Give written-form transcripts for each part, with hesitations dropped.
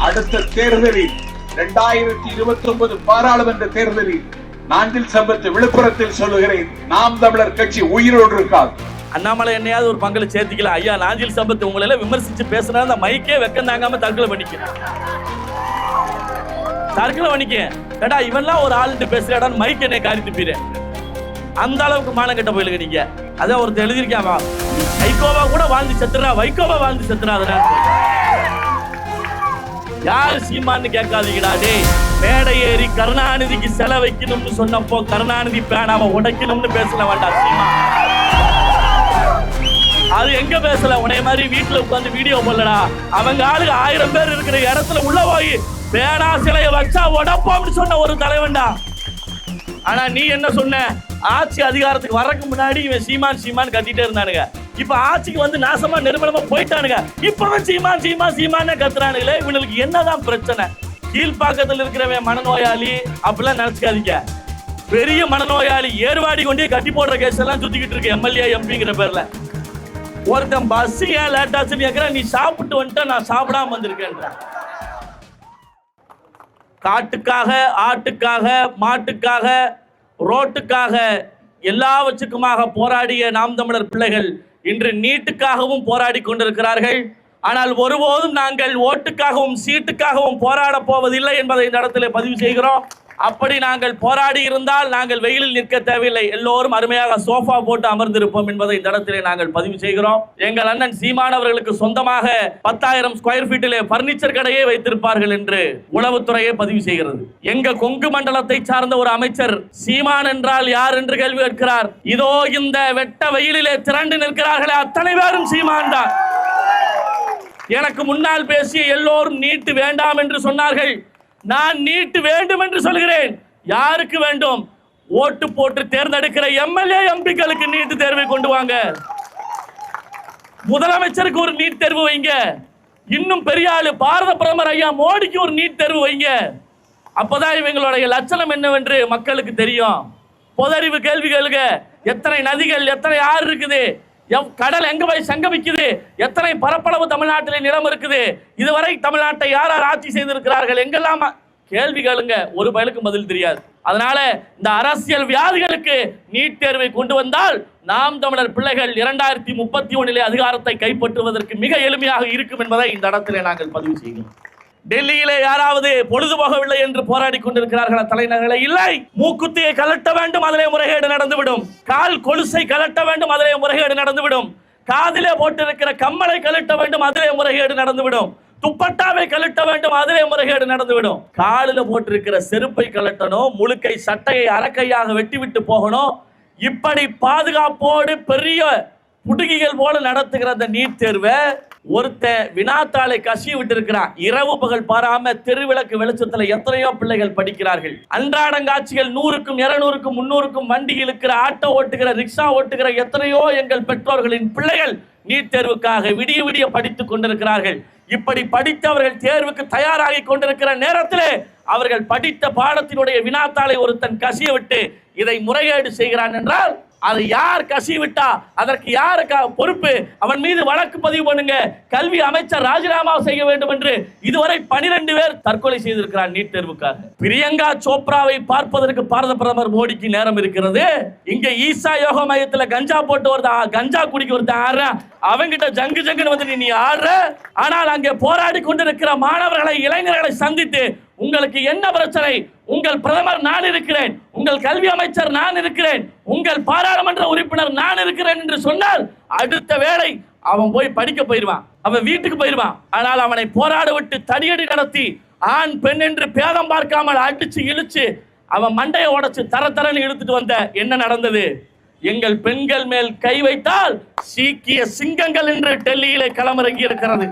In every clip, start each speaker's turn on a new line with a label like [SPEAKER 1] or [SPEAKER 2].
[SPEAKER 1] அடுத்த தேர்தலில் 2029 பாராளுமன்ற தேர்தலில் நாஞ்சில் சம்பத் விழுப்புரத்தில் சொல்லுகிறேன், நாம் தமிழர் கட்சி உயிரோடு இருக்காது.
[SPEAKER 2] அண்ணாமலை என்னையாவது ஒரு பங்குல சேர்த்துக்கலாம். ஐயா, நாஞ்சில் சம்பத் உங்களை எல்லாம் விமர்சிச்சு பேசுனா அந்த மைக்கே வெக்கம் தாங்காம தற்கொலை பண்ணிக்க. கேட்டா இவன்லாம் ஒரு ஆளுட்டு பேசுறாடான்னு மைக் என்னை காரி துப்பிடுறேன். அந்த அளவுக்கு மானம் கட்ட போயிலுங்க நீங்க. அதான் ஒருத்தர் எழுதிருக்காமா, வைகோவா கூட வாழ்ந்து செத்துறா, வைகோவா வாழ்ந்து செத்துறாதுனா யாரு சீமான்னு கேட்காதீங்கடா. டேய், மேடை ஏறி கருணாநிதிக்கு செலவு வைக்கணும்னு சொன்னப்போ கருணாநிதி பேனாவை உடைக்கணும்னு பேசல வேண்டாம் சீமா. அது எங்க பேசல, உனைய மாதிரி வீட்டுல உட்காந்து வீடியோ போடலடா. அவங்க ஆளுங்க 1000 பேர் இருக்கிற இடத்துல உள்ள போய் பேனா சிலையை வச்சா உடப்போம்னு சொன்ன ஒரு தலைவன்டா. ஆனா நீ என்ன சொன்ன, ஆட்சி அதிகாரத்துக்கு வரக்கு முன்னாடி இவன் சீமான் சீமான் கத்திட்டே இருந்தானுங்க. இப்ப ஆட்சிக்கு வந்து நாசமா நிர்மலமா போயிட்டானுங்க. இப்பவும் சீமான் சீமான் சீமான கத்துறானுங்களே. இவனுக்கு என்னதான் பிரச்சனை? கீழ்பாக்கத்தில் இருக்கிறவன் மனநோயாளி அப்படிலாம் நினைச்சுக்காதீங்க. பெரிய மனநோயாளி ஏர்வாடி கொண்டே கட்டி போடுற கேஸ் எல்லாம் சுத்திக்கிட்டு இருக்கு எம்எல்ஏ எம்பிங்கிற பேர்ல. ஒருத்தன் பஸ் ஏன் லேட் ஆச்சுன்னு கேட்கிறேன், நீ சாப்பிட்டு வந்துட்ட, நான் சாப்பிடாம வந்திருக்கேன். காட்டுக்காக, ஆட்டுக்காக, மாட்டுக்காக, ரோட்டுக்காக எல்லாவற்றுக்குமாக போராடிய நாம் தமிழர் பிள்ளைகள் இன்று நீட்டுக்காகவும் போராடி கொண்டிருக்கிறார்கள். ஆனால் ஒருபோதும் நாங்கள் ஓட்டுக்காகவும் சீட்டுக்காகவும் போராட போவதில்லை என்பதை இந்த இடத்துல பதிவு செய்கிறோம். அப்படி நாங்கள் போராடி இருந்தால் நாங்கள் வெயிலில் நிற்க தேவையில்லை, எல்லோரும் அருமையாக சோஃபா போட்டு அமர்ந்திருப்போம் என்பதை இந்த இடத்திலே நாங்கள் பதிவு செய்கிறோம். எங்கள் அண்ணன் சீமான் அவர்களுக்கு சொந்தமாக 10,000 ஸ்கொயர் ஃபீட்டிலே பர்னிச்சர் கடையே வைத்திருப்பார்கள் என்று உளவுத்துறையே பதிவு செய்கிறது. எங்க கொங்கு மண்டலத்தை சார்ந்த ஒரு அமைச்சர் சீமான் என்றால் யார் என்று கேள்வி கேட்கிறார். இதோ இந்த வெட்ட வெயிலிலே திரண்டு நிற்கிறார்களே அத்தனை பேரும் சீமான் தான். எனக்கு முன்னால் பேசிய எல்லோரும் நீட்டு வேண்டாம் என்று சொன்னார்கள். நான் நீட்டு வேண்டும் என்று சொல்கிறேன். யாருக்கு வேண்டும்? ஓட்டு போட்டு தேர்ந்தெடுக்கிற எம்எல்ஏ எம்பிக்களுக்கு நீட்டு தேர்வை கொண்டு வாங்க. முதலமைச்சருக்கு ஒரு நீட் தேர்வு வைங்க. இன்னும் பெரிய ஆளு பாரத பிரதமர் ஐயா மோடிக்கு ஒரு நீட் தேர்வு வைங்க. அப்பதான் இவங்களுடைய லட்சணம் என்னவென்று மக்களுக்கு தெரியும். பொதறிவு கேள்வி கேளுங்க. எத்தனை நதிகள், எத்தனை ஆறு இருக்குது, கடல் எங்க போய் சங்கமிக்குது, எத்தனை பரப்பளவு தமிழ்நாட்டில் நிலம் இருக்குது, இதுவரை தமிழ்நாட்டை யார் யார் ஆட்சி செய்திருக்கிறார்கள், எங்கெல்லாம் கேள்வி கேளுங்க. ஒரு பயலுக்கு பதில் தெரியாது. அதனால இந்த அரசியல் வியாதிகளுக்கு நீட் தேர்வை கொண்டு வந்தால் நாம் தமிழர் பிள்ளைகள் 2031 அதிகாரத்தை கைப்பற்றுவதற்கு மிக எளிமையாக இருக்கும் என்பதை இந்த இடத்திலே நாங்கள் பதிவு செய்கிறோம். டெல்லியிலே யாராவது பொழுது போகவில்லை என்று போராடி கொண்டிருக்கிறார்களா தலைநகரில்? இல்லை. மூக்குத்தியை கலட்ட வேண்டும், அதிலே முறைகேடு நடந்துவிடும். கால் கொலுசை கலட்ட வேண்டும், அதிலே முறைகேடு நடந்துவிடும். காதிலே போட்டிருக்கிற கம்மலை கலட்ட வேண்டும், அதிலே முறைகேடு நடந்துவிடும். துப்பட்டாவை கலட்ட வேண்டும், அதிலே முறைகேடு நடந்துவிடும். காலில் போட்டிருக்கிற செருப்பை கலட்டணும், முழுக்கை சட்டையை அரக்கையாக வெட்டிவிட்டு போகணும். இப்படி பாதுகாப்போடு பெரிய புடுகிகள் போல நடத்துகிற அந்த நீட் தேர்வை ஒருத்தன் வினாத்தாளை கசி விட்டு இருக்கிறான். இரவு பகல் பாராம தெருவிளக்கு வெளிச்சத்துல எத்தனையோ பிள்ளைகள் படிக்கிறார்கள். அன்றாடங்காட்சிகள் 100க்கும் 200க்கும் 300க்கும் வண்டி இழுக்கிற, ஆட்டோ ஓட்டுகிற, ரிக்ஷா ஓட்டுகிற எத்தனையோ எங்கள் பெற்றோர்களின் பிள்ளைகள் நீட் தேர்வுக்காக விடிய விடிய படித்துக் கொண்டிருக்கிறார்கள். இப்படி படித்தவர்கள் தேர்வுக்கு தயாராகி கொண்டிருக்கிற நேரத்திலே அவர்கள் படித்த பாடத்தினுடைய வினாத்தாளை ஒருத்தன் கசிய விட்டு இதை முறைகேடு செய்கிறான் என்றால் அது யார் கசி விட்டா, அதற்கு யாருக்கு பொறுப்பு? அவன் மீது வழக்கு பதிவு பண்ணுங்க. கல்வி அமைச்சர் ராஜினாமா செய்ய வேண்டும் என்று இதுவரை 12 பேர் தற்கொலை செய்திருக்கிறார் நீட் தேர்வுக்காக. பிரியங்கா சோப்ராவை பார்ப்பதற்கு பாரத பிரதமர் மோடிக்கு நேரம் இருக்கிறது. இங்க ஈசா யோகா மையத்தில் கஞ்சா போட்டு வருதா, கஞ்சா குடிக்க ஒருத்தன் ஆடுற, அவங்கிட்ட ஜங்கு ஜங்குன்னு வந்து நீ ஆடுற. ஆனால் அங்கே போராடி கொண்டிருக்கிற மாணவர்களை, இளைஞர்களை சந்தித்து உங்களுக்கு என்ன பிரச்சனை? உங்கள் பிரதமர் நான் இருக்கிறேன், உங்கள் கல்வி அமைச்சர் நான் இருக்கிறேன், உங்கள் பாராளுமன்ற உறுப்பினர் நான் இருக்கிறேன் என்று சொன்னால் அடுத்த வேளை அவன் போய் படிக்க போயிடுவான், அவன் வீட்டுக்கு போயிடுவான். ஆனால் அவனை போராட விட்டு தடியடி நடத்தி ஆண் பெண் என்று பேதம் பார்க்காமல் அடிச்சு இழுச்சு அவன் மண்டையை உடைச்சு தரன்னு இழுத்துட்டு வந்த என்ன நடந்தது? எங்கள் பெண்கள் மேல் கை வைத்தால் சீக்கிய சிங்கங்கள் என்று டெல்லியிலே களமிறங்கி இருக்கிறது.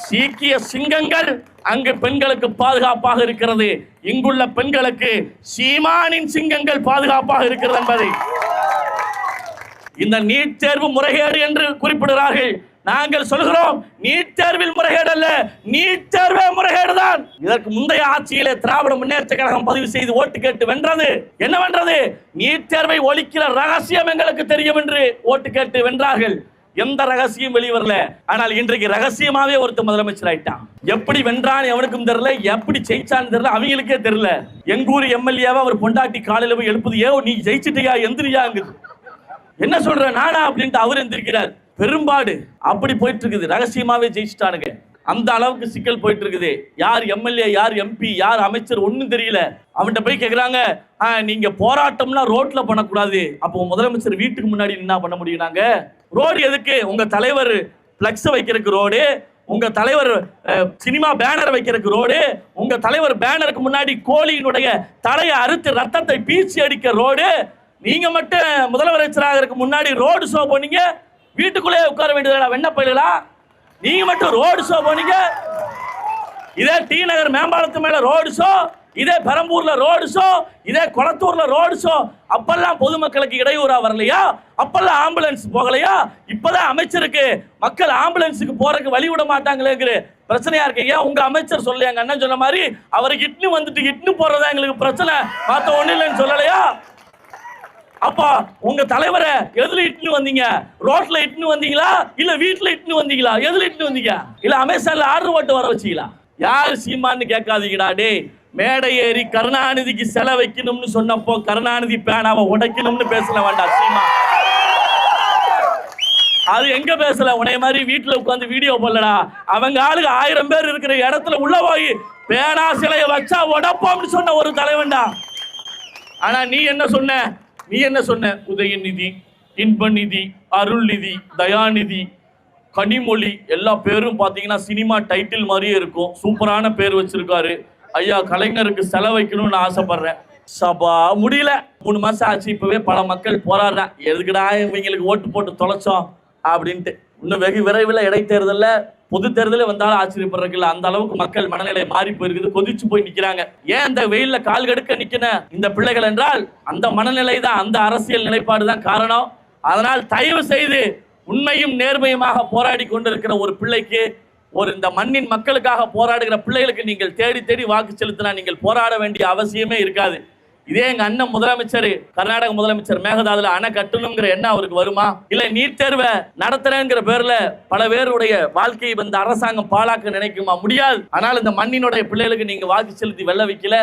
[SPEAKER 2] சீக்கிய சிங்கங்கள் அங்கு பெண்களுக்கு பாதுகாப்பாக இருக்கிறது. இங்குள்ள பெண்களுக்கு சீமானின் சிங்கங்கள் பாதுகாப்பாக இருக்கிறது என்பதை இந்த நீட் தேர்வு முறைகேடு என்று குறிப்பிடுகிறார்கள். நாங்கள் சொல்கிறோம், நீட் தேர்வில் முறைகேடு அல்ல, நீட் தேர்வே முறைகேடுதான். இதற்கு முந்தைய ஆட்சியிலே திராவிட முன்னேற்ற கழகம் பதிவு செய்து ஓட்டு கேட்டு வென்றது. என்ன வென்றது? நீட் தேர்வை ஒழிக்கிற ரகசியம் எங்களுக்கு தெரியும் என்று ஓட்டு கேட்டு வென்றார்கள். எந்த ரகசியம் வெளிவரல. ஆனால் இன்றைக்கு ரகசியமாவே ஒருத்தர் முதலமைச்சர் ஆயிட்டான். எப்படி வென்றான் எவனுக்கும் தெரியல, எப்படி ஜெயிச்சான்னு தெரியல, அவங்களுக்கே தெரியல. எங்க ஊர் எம்எல்ஏவா ஒரு பொண்டாட்டி காலையில போய் எழுப்புது, ஏ நீ ஜெயிச்சிட்டியா எந்திரியாங்குது. என்ன சொல்ற நானா அப்படின்ட்டு அவர் எந்திரிக்கிறார். பெரும்பாடு அப்படி போயிட்டு இருக்குது. ரகசியமாவே ஜெயிச்சிட்டானுங்க. அந்த அளவுக்கு சிக்கல் போயிட்டு இருக்குது. யார் எம்எல்ஏ, யார் எம்பி, யார் அமைச்சர் ஒன்னும் தெரியல. அவன்கிட்ட போய் கேக்குறாங்க, நீங்க போராட்டம்னா ரோட்ல பண்ணக்கூடாது, அப்போ முதலமைச்சர் வீட்டுக்கு முன்னாடி என்ன பண்ண முடியும்? நாங்க ரோடு எதுக்கு? உங்க தலைவர் பிளக்ஸ் வைக்கிறதுக்கு ரோடு, உங்க தலைவர் சினிமா பேனர் வைக்கிறதுக்கு ரோடு, உங்க தலைவர் பேனருக்கு முன்னாடி கோழியினுடைய தலையை அறுத்து ரத்தத்தை பீச்சி அடிக்க ரோடு. நீங்க மட்டும் முதலமைச்சராக முன்னாடி ரோடு ஷோ போனீங்க, வீட்டுக்குள்ளே உட்கார வேண்டியதா வெண்ண பயிலா? நீங்க மட்டும் ரோடு ஷோ போனீங்க. இதே டி நகர் மேம்பாலத்து மேல ரோடு ஷோ, இதே பெரம்பூர்ல ரோடு ஷோ, இதே கொளத்தூர்ல ரோடு ஷோ. அப்பெல்லாம் பொதுமக்களுக்கு இடையூறா வரலையா? அப்பெல்லாம் ஆம்புலன்ஸ் போகலையா? இப்பதான் அமைச்சருக்கு மக்கள் ஆம்புலன்ஸுக்கு போறதுக்கு வழி விட மாட்டாங்களேங்கிற பிரச்சனையா இருக்கு. ஏன் உங்க அமைச்சர் சொல்ல, எங்க அண்ணன் சொன்ன மாதிரி அவருக்கு இட்னு வந்துட்டு இட்னு போறதா எங்களுக்கு பிரச்சனை, மத்த ஒண்ணு இல்லைன்னு சொல்லலையா? அப்பா உங்க தலைவரை எதுல இட்னு வந்தீங்க? ரோட்ல இட்னு வந்தீங்களா, இல்ல வீட்டுல இட்னு வந்தீங்களா? எதுல இட்னு வந்தீங்க? இல்ல அமேசான்ல ஆர்டர் போட்டு வர வச்சீங்களா? யாரு சீமான்னு கேட்காதீங்கடா. டே மேடை ஏறி கருணாநிதிக்கு செலை வைக்கணும்னு சொன்னப்போ கருணாநிதி பேனாவை உடைக்கணும்னு பேசல வேண்டாம் சீமா. அது எங்க பேசல? உனைய மாதிரி வீட்டுல உட்கார்ந்து வீடியோ போடலடா. அவங்க ஆளுங்க 1000 பேர் இருக்கிற இடத்துல உள்ள போய் பேனா சிலையை வச்சா உடப்போம்னு சொன்ன ஒரு தலைவன்டா. ஆனா நீ என்ன சொன்ன? உதயநிதி, இன்பநிதி, அருள்நிதி, தயாநிதி, கனிமொழி எல்லா பேரும் பாத்தீங்கன்னா சினிமா டைட்டில் மாதிரியே இருக்கும். சூப்பரான பேர் வச்சிருக்காரு. ஐயா கலைஞருக்கு செலவு வைக்கணும்னு ஆசைப்படுறேன். சபா முடியல. 3 மாசம் ஆச்சு. இப்பவே பல மக்கள் போராடுறேன், எதுக்குடா இவங்களுக்கு ஓட்டு போட்டு தொலைச்சோம் அப்படின்ட்டு. இன்னும் வெகு விரைவில் இடைத்தேர்தல்ல பொது தேர்தலே வந்தாலும் ஆச்சரியப்படுறதுல அந்த அளவுக்கு மக்கள் மனநிலை மாறி போயிருக்குது. கொதிச்சு போய் நிக்கிறாங்க. ஏன் இந்த வெயில்ல கால் கடுக்க நிக்கின இந்த பிள்ளைகள் என்றால் அந்த மனநிலை தான், அந்த அரசியல் நிலைப்பாடு தான் காரணம். அதனால் தயவு செய்து உண்மையும் நேர்மையுமாக போராடி கொண்டிருக்கிற ஒரு பிள்ளைக்கு, ஒரு இந்த மண்ணின் மக்களுக்காக போராடுகிற பிள்ளைகளுக்கு நீங்கள் தேடி தேடி வாக்கு செலுத்தினா நீங்கள் போராட வேண்டிய அவசியமே இருக்காது. இதே எங்க அண்ணன் முதலமைச்சர், கர்நாடக முதலமைச்சர் மேகதாதுல அணை கட்டணுங்கிற எண்ணம் அவருக்கு வருமா? இல்ல நீட் தேர்வை நடத்துறேங்கிற பேர்ல பல பேருடைய வாழ்க்கையை இந்த அரசாங்கம் பாழாக்க நினைக்குமா? முடியாது. ஆனால் இந்த மண்ணினுடைய பிள்ளைகளுக்கு நீங்க வாக்கு செலுத்தி வெல்ல வைக்கல.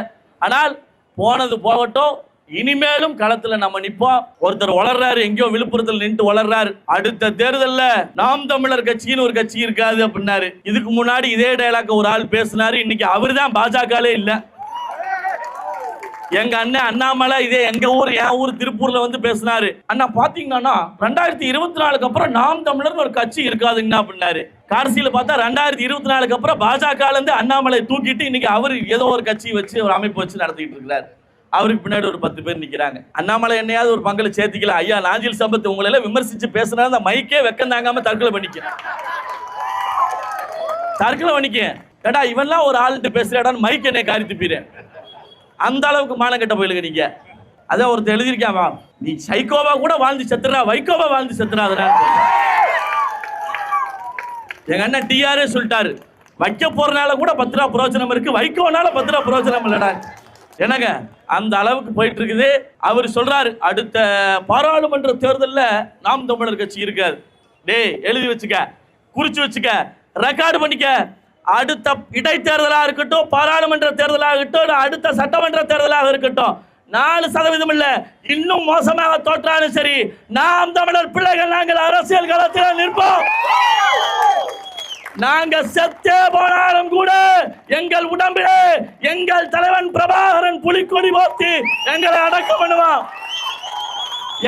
[SPEAKER 2] ஆனால் போனது போகட்டும், இனிமேலும் களத்துல நம்ம நிப்போம். ஒருத்தர் வளர்றாரு, எங்கேயோ விழுப்புரத்தில் நின்று வளர்றாரு. அடுத்த தேர்தல்ல நாம் தமிழர் கட்சின்னு ஒரு கட்சி இருக்காது அப்படின்னாரு. இதுக்கு முன்னாடி இதே டயலாக் ஒரு ஆள் பேசினாரு. இன்னைக்கு அவரு தான் பாஜகலே இல்ல. எங்க அண்ணன் அண்ணாமலை இதே எங்க ஊர், என் ஊர் திருப்பூர்ல வந்து பேசினாரு. அண்ணா பாத்தீங்கன்னா 2024க்கு அப்புறம் நாம் தமிழர் ஒரு கட்சி இருக்காதுங்கண்ணா அப்படின்னாரு. கடைசியில பார்த்தா 2024க்கு அப்புறம் பாஜக இருந்து அண்ணாமலை தூக்கிட்டு இன்னைக்கு அவர் ஏதோ ஒரு கட்சி வச்சு ஒரு அமைப்பு வச்சு நடத்திட்டு இருக்கிறாரு. அவருக்கு பின்னாடி ஒரு 10 பேர் நிக்கிறாங்க. அண்ணாமலை என்னையாவது ஒரு பங்குல சேர்த்துக்கலாம். ஐயா நாஞ்சில் சம்பத் உங்களை எல்லாம் விமர்சிச்சு பேசினா அந்த மைக்கே வெக்கம் தாங்காம தற்கொலை பண்ணிக்க. ஏடா இவன்லாம் ஒரு ஆள்கிட்ட பேசுறாடான்னு மைக் என்னை காரி துப்பிடுறேன். அந்த அளவுக்கு மானக்கட்ட போயிலுங்க நீங்க. அதான் ஒருத்தர் எழுதியிருக்காமா, நீ சைக்கோவா கூட வாழ்ந்து செத்துறா, வைகோவா வாழ்ந்து செத்துறாதுடா. எங்க அண்ணன் டிஆரே சொல்லிட்டாரு, வைக்க போறனால கூட 10 ரூபா பிரயோஜனம் இருக்கு, வைக்கோனால 10 ரூபா பிரயோஜனம் இல்லடா. என்னங்க அந்த அளவுக்கு போயிட்டு இருக்குது. அவர் சொல்றாரு அடுத்த பாராளுமன்ற தேர்தல்ல நாம் தமிழர் கட்சி இருக்காது. டேய் எழுதி வச்சுக்க, குறிச்சு வச்சுக்க, ரெக்கார்டு பண்ணிக்க. அடுத்த இடைத்தேர்தலாக இருக்கட்டும், பாராளுமன்ற தேர்தலாக இருக்கட்டும், அடுத்த சட்டமன்ற தேர்தலாக இருக்கட்டும், 4% இல்ல இன்னும் மோசமாக தோற்றாலும் சரி, நாம் தமிழர் பிள்ளைகள் நாங்கள் அரசியல் களத்தில் நிற்போம். நாங்க செத்தே போனாலும் கூட எங்கள் உடம்பிலே எங்கள் தலைவன் பிரபாகரன் புலிக்கொடி போர்த்தி எங்களை அடக்கம் பண்ணுவான்.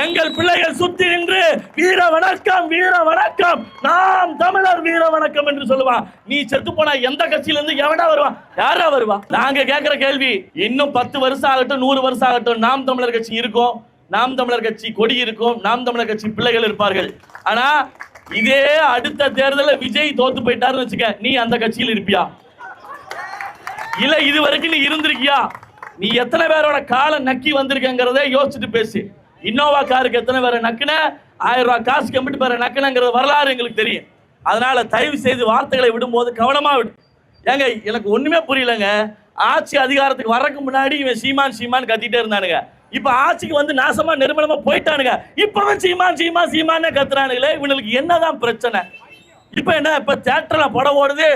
[SPEAKER 2] எங்கள் பிள்ளைகள் சுத்தி நின்று வீர வணக்கம், வீர வணக்கம், நாம் தமிழர் வீர வணக்கம் என்று சொல்லுவான். நீ செத்து போனா எந்த கட்சியில இருந்து எவனா வருவான்? யாரா வருவா? நாங்க கேட்கிற கேள்வி, இன்னும் 10 வருஷம் ஆகட்டும், 100 வருஷம் ஆகட்டும், நாம் தமிழர் கட்சி இருக்கும், நாம் தமிழர் கட்சி கொடி இருக்கும், நாம் தமிழர் கட்சி பிள்ளைகள் இருப்பார்கள். ஆனா இதே அடுத்த தேர்தலில் விஜய் தோத்து போயிட்டாருன்னு வச்சுக்க, நீ அந்த கட்சியில் இருப்பியா? இல்ல இது வரைக்கும் நீ இருந்திருக்கியா? நீ எத்தனை பேரோட காலை நக்கி வந்திருக்கங்கிறத யோசிச்சுட்டு பேசு. இன்னோவா காருக்கு எத்தனை பேரை நக்குன, 1000 ரூபாய் காசு கம்பிட்டு பேரை நக்குனங்கிறது வரலாறு எங்களுக்கு தெரியும். அதனால தயவு செய்து வார்த்தைகளை விடும்போது கவனமா விடு. ஏங்க எனக்கு ஒண்ணுமே புரியலங்க. ஆட்சி அதிகாரத்துக்கு வரக்கு முன்னாடி இவன் சீமான் சீமான் கத்திட்டே இருந்தானுங்க. இப்ப ஆட்சிக்கு வந்து நாசமா நிர்மலமா போயிட்டானுங்க. இப்பவும் சீமானே கத்துறானுங்களே. இவனுக்கு என்னதான் பிரச்சனை? இப்ப என்ன, இப்ப தியேட்டர்ல படம் ஓடுது.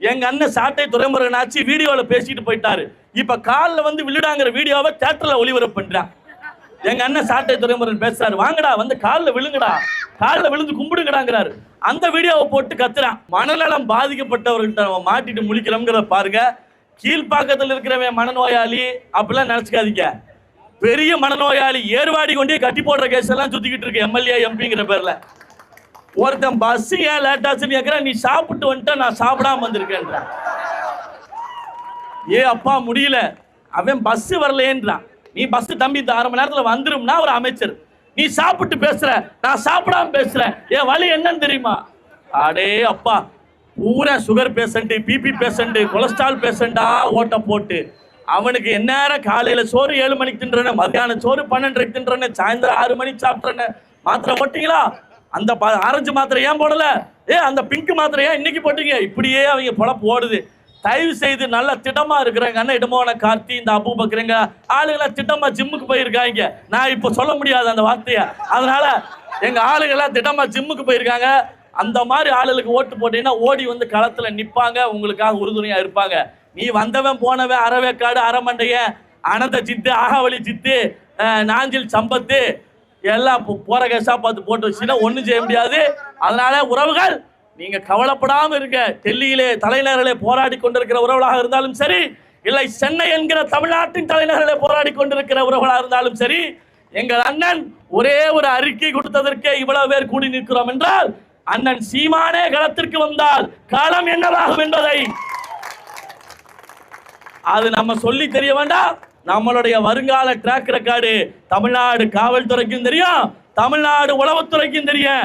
[SPEAKER 2] எங்க அண்ணன் சாட்டை துரைமுருகன் ஆச்சு வீடியோல பேசிட்டு போயிட்டாரு. இப்ப காலில் வந்து விழுடாங்கிற வீடியோவை தியேட்டர்ல ஒளிபரப்பு பண்றான். எங்க அண்ணன் சாட்டை துரைமுருகன் பேசுறாரு, வாங்கடா வந்து காலில் விழுங்கடா, காலில் விழுந்து கும்பிடுங்கடாங்கிறாரு. அந்த வீடியோவை போட்டு கத்துறான். மனநலம் பாதிக்கப்பட்டவர்கிட்ட மாட்டிட்டு முழிக்கிறோம்ங்கிறத பாருங்க. கீழ்பாக்கத்தில் இருக்கிறவன் மனநோயாளி அப்படிலாம் நினைச்சுக்காதீங்க. பெரிய மனநோயாளி ஏர்வாடி கொண்டே கட்டி போடுற கேஸ் எல்லாம் சுத்திக்கிட்டு இருக்கு எம்எல்ஏ எம்பிங்கிற பேர்ல. ஒருத்தன் பஸ் ஏன் லேட் ஆச்சுன்னு கேட்கிறேன், நீ சாப்பிட்டு வந்துட்ட, நான் சாப்பிடாம வந்திருக்கேன்ற. ஏ அப்பா முடியல, அவன் பஸ் வரலேன்றான். நீ பஸ் தம்பி இந்த 1/2 மணி நேரத்துல வந்துரும்னா ஒரு அமைச்சர், நீ சாப்பிட்டு பேசுற, நான் சாப்பிடாம பேசுறேன், என் வழி என்னன்னு தெரியுமா? அடே அப்பா, பூரா sugar patient, BP patient, cholesterol பேஷண்டா ஓட்ட போட்டு அவனுக்கு எந்நேரம் காலையில சோறு 7 மணிக்கு தின்றன, மத்தியானம் சோறு 12:30 தின்றன, சாயந்தரம் 6 மணிக்கு சாப்பிட்றன. மாத்திரை போட்டீங்களா? அந்த ஆரஞ்சு மாத்திரை ஏன் போடல? அந்த பிங்க் மாத்திரை ஏன் இன்னைக்கு போட்டீங்க? இப்படியே அவங்க பொழப்பு ஓடுது. தயவு செய்து நல்ல திட்டமா இருக்கிறாங்க அண்ணன் இடமோன கார்த்தி, இந்த அபூபக்கருங்க ஆளுகளை திட்டமா ஜிம்முக்கு போயிருக்காங்க. நான் இப்ப சொல்ல முடியாது அந்த வார்த்தைய. அதனால எங்க ஆளுகள்லாம் திட்டமா ஜிம்முக்கு போயிருக்காங்க. அந்த மாதிரி ஆளுகளுக்கு ஓட்டு போட்டீங்கன்னா ஓடி வந்து களத்துல நிப்பாங்க, உங்களுக்காக உறுதுணையா இருப்பாங்க. நீ வந்தவன் போனவன் அறவேக்காடு, அறமண்டைய, அனந்த சித்து, ஆகாவளி சித்து, நாஞ்சில் சம்பத்து எல்லாம் போற கேஸா பார்த்து போட்டு வச்சுன்னா ஒண்ணும் செய்ய முடியாது. அதனால உறவுகள் நீங்க கவலைப்படாம இருக்க. டெல்லியிலே தலைநகரிலே போராடி கொண்டிருக்கிற உறவுகளாக இருந்தாலும் சரி, இல்லை சென்னை என்கிற தமிழ்நாட்டின் தலைநகரிலே போராடி கொண்டிருக்கிற உறவுகளாக இருந்தாலும் சரி, எங்கள் அண்ணன் ஒரே ஒரு அறிக்கை கொடுத்ததற்கே இவ்வளவு பேர் கூடி நிற்கிறோம் என்றால், அண்ணன் சீமானே களத்திற்கு வந்தால் களம் என்னவாகும் என்பதை அது நம்ம சொல்லி தெரிய வேண்டாம். நம்மளுடைய வருங்கால ட்ராக் ரெக்கார்டு தமிழ்நாடு காவல்துறைக்கும் தெரியும், தமிழ்நாடு உளவுத்துறைக்கும் தெரியும்.